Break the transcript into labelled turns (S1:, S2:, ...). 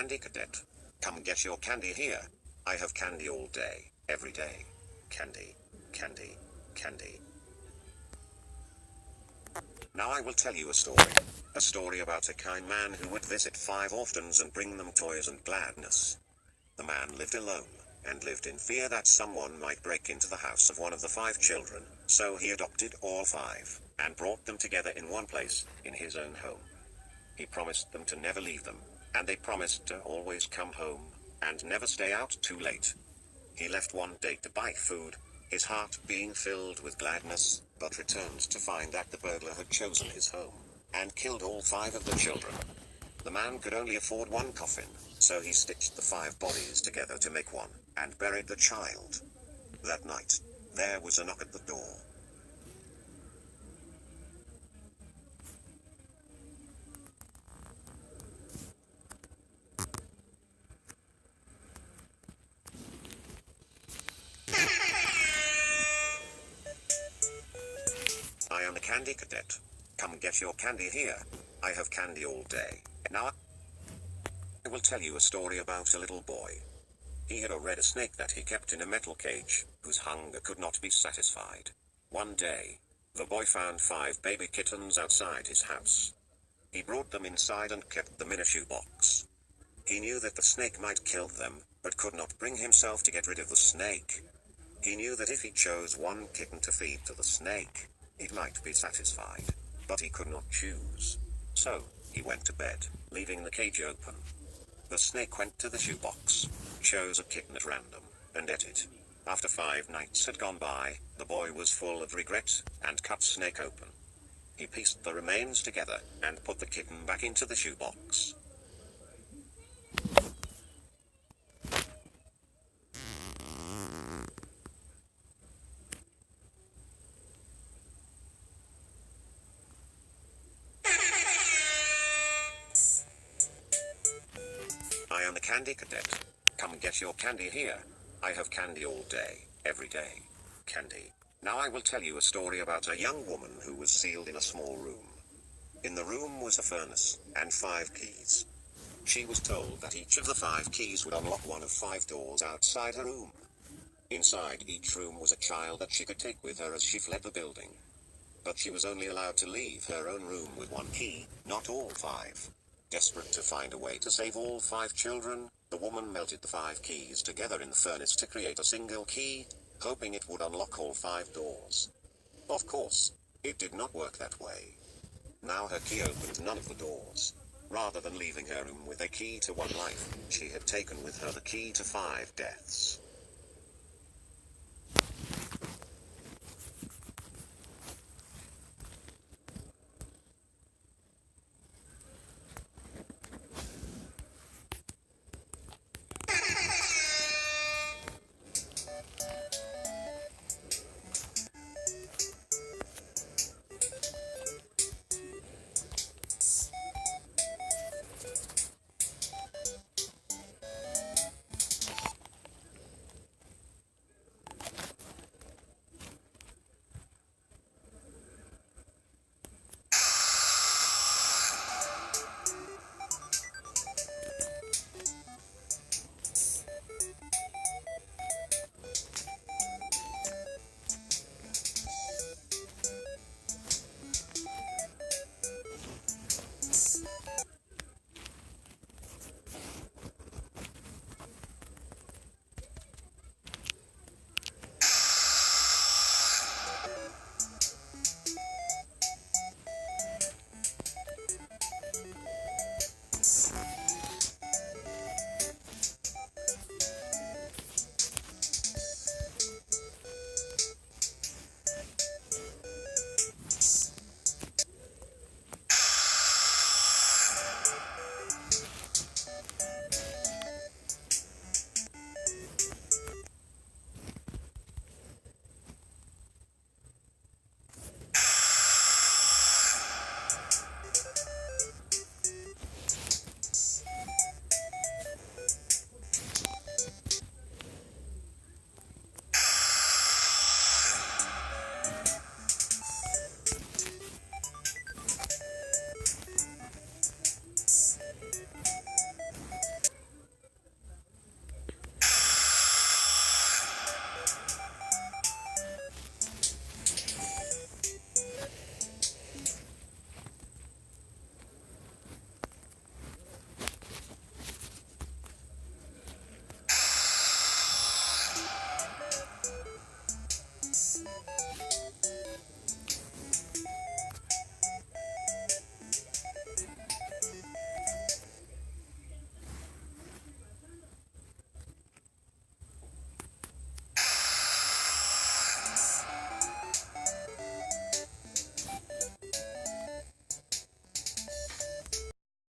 S1: candy cadet. Come get your candy here. I have candy all day, every day. Candy, candy, candy. Now I will tell you a story. A story about a kind man who would visit 5 orphans and bring them toys and gladness. The man lived alone, and lived in fear that someone might break into the house of one of the 5 children, so he adopted all 5, and brought them together in one place, in his own home. He promised them to never leave them, and they promised to always come home, and never stay out too late. He left one day to buy food, his heart being filled with gladness, but returned to find that the burglar had chosen his home, and killed all 5 of the children. The man could only afford one coffin, so he stitched the 5 bodies together to make one, and buried the child. That night, there was a knock at the door. I am the candy cadet. Come get your candy here. I have candy all day. Now I will tell you a story about a little boy. He had a red snake that he kept in a metal cage, whose hunger could not be satisfied. One day, the boy found 5 baby kittens outside his house. He brought them inside and kept them in a shoebox. He knew that the snake might kill them, but could not bring himself to get rid of the snake. He knew that if he chose one kitten to feed to the snake, it might be satisfied, but he could not choose. So, he went to bed, leaving the cage open. The snake went to the shoebox, chose a kitten at random, and ate it. After 5 nights had gone by, the boy was full of regret, and cut snake open. He pieced the remains together, and put the kitten back into the shoebox. I am the candy cadet. Come get your candy here. I have candy all day, every day. Candy. Now I will tell you a story about a young woman who was sealed in a small room. In the room was a furnace, and 5 keys. She was told that each of the 5 keys would unlock one of 5 doors outside her room. Inside each room was a child that she could take with her as she fled the building. But she was only allowed to leave her own room with 1 key, not all 5. Desperate to find a way to save all 5 children, the woman melted the 5 keys together in the furnace to create a single key, hoping it would unlock all 5 doors. Of course, it did not work that way. Now her key opened none of the doors. Rather than leaving her room with a key to 1 life, she had taken with her the key to 5 deaths.